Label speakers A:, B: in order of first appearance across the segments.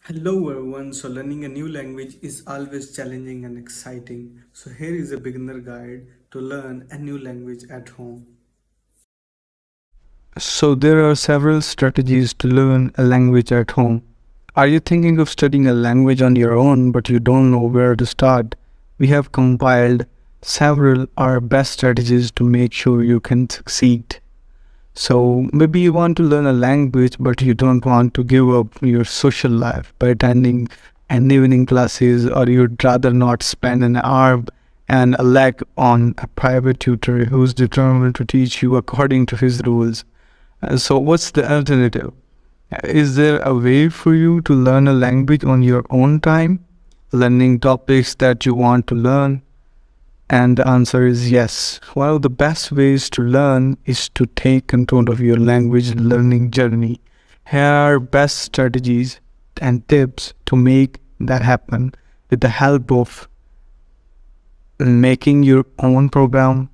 A: Hello everyone. So learning a new language is always challenging and exciting. So here is a beginner guide to learn a new language at home.
B: So, there are several strategies to learn a language at home. Are you thinking of studying a language on your own but you don't know where to start? We have compiled several our best strategies to make sure you can succeed. So, maybe you want to learn a language but you don't want to give up your social life by attending an evening classes, or you'd rather not spend an hour and a leg on a private tutor who's determined to teach you according to his rules. So, what's the alternative? Is there a way for you to learn a language on your own time, learning topics that you want to learn? And the answer is yes. One of the best ways to learn is to take control of your language learning journey. Here are best strategies and tips to make that happen with the help of making your own program.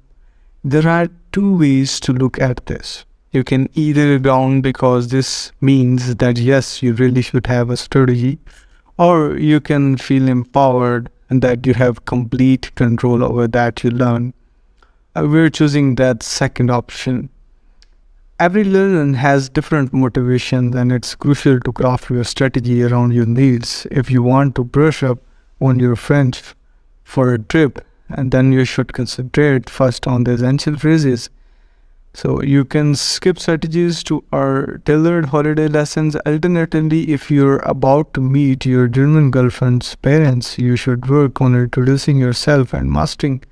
B: There are two ways to look at this. You can either down because this means that yes, you really should have a strategy, or you can feel empowered and that you have complete control over that you learn. We're choosing that second option. Every learner has different motivations, and it's crucial to craft your strategy around your needs. If you want to brush up on your French for a trip, and then you should concentrate first on the essential phrases. So you can skip strategies to our tailored holiday lessons. Alternatively, if you're about to meet your German girlfriend's parents, you should work on introducing yourself and mastering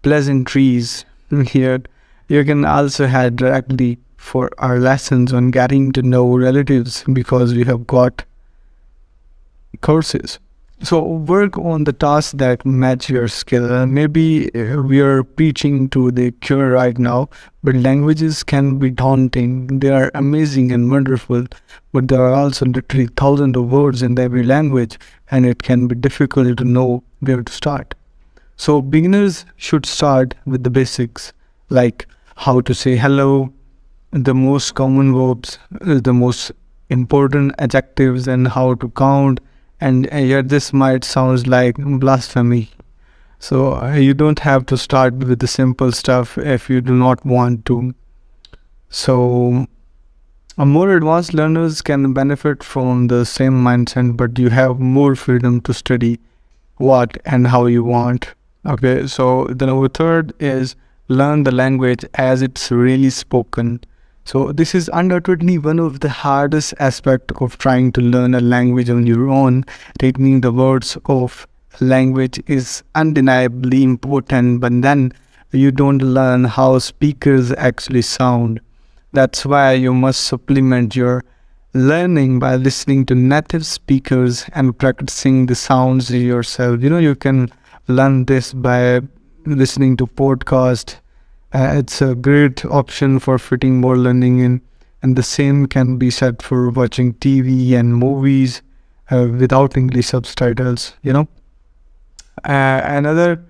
B: pleasantries. Here, you can also head directly for our lessons on getting to know relatives because we have got courses. So work on the tasks that match your skill. Maybe we are preaching to the cure right now, but languages can be daunting. They are amazing and wonderful, but there are also literally thousands of words in every language, and it can be difficult to know where to start. So beginners should start with the basics, like how to say hello, the most common verbs, the most important adjectives, and how to count. And yet, this might sound like blasphemy. So, you don't have to start with the simple stuff if you do not want to. So, more advanced learners can benefit from the same mindset, but you have more freedom to study what and how you want. Okay, so the number third is learn the language as it's really spoken. So this is undoubtedly one of the hardest aspects of trying to learn a language on your own. Taking the words of language is undeniably important, but then you don't learn how speakers actually sound. That's why you must supplement your learning by listening to native speakers and practicing the sounds yourself. You can learn this by listening to podcast. It's a great option for fitting more learning in, and the same can be said for watching TV and movies without English subtitles. Another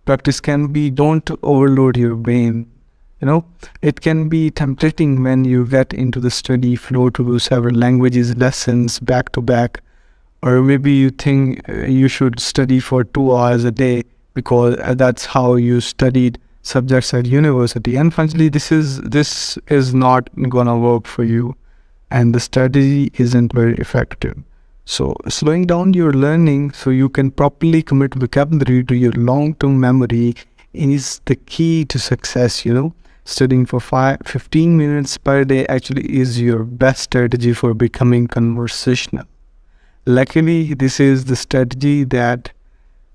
B: practice can be don't overload your brain. It can be tempting when you get into the study flow to do several languages lessons back to back, or maybe you think you should study for 2 hours a day because that's how you studied subjects at university. And finally, this is not gonna work for you, and the strategy isn't very effective. So, slowing down your learning so you can properly commit vocabulary to your long term memory is the key to success. Studying for 15 minutes per day actually is your best strategy for becoming conversational. Luckily, this is the strategy that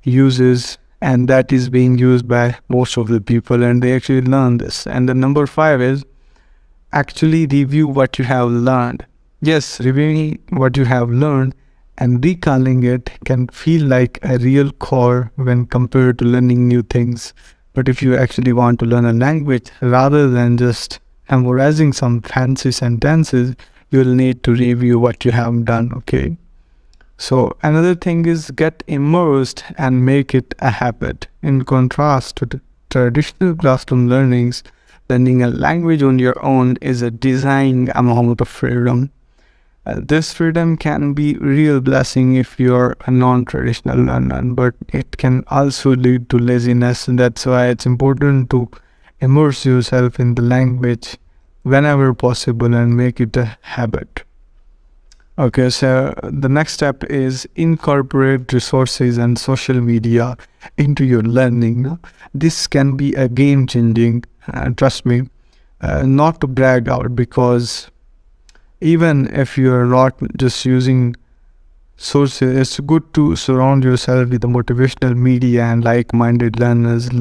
B: uses and that is being used by most of the people, and they actually learn this. And the number five is actually review what you have learned. Yes, reviewing what you have learned and recalling it can feel like a real core when compared to learning new things. But if you actually want to learn a language rather than just memorizing some fancy sentences, you'll need to review what you have done, okay? So another thing is get immersed and make it a habit. In contrast to the traditional classroom learning a language on your own is a design amount of freedom. This freedom can be real blessing if you're a non-traditional learner, but it can also lead to laziness. That's why it's important to immerse yourself in the language whenever possible and make it a habit. Okay, so the next step is incorporate resources and social media into your learning. This can be a game changing, trust me, not to brag out, because even if you're not just using sources, it's good to surround yourself with the motivational media and like-minded learners.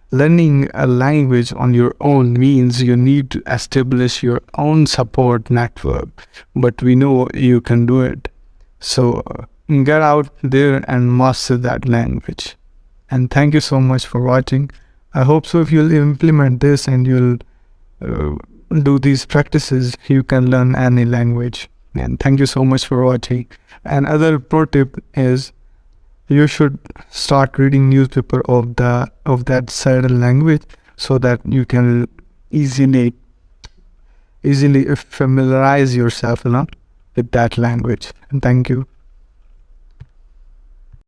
B: Learning a language on your own means you need to establish your own support network, but we know you can do it. So get out there and master that language. And thank you so much for watching. I hope so if you'll implement this and you'll do these practices, you can learn any language. And thank you so much for watching. Another pro tip is you should start reading newspaper of that certain language, so that you can easily familiarize yourself with that language. And thank you.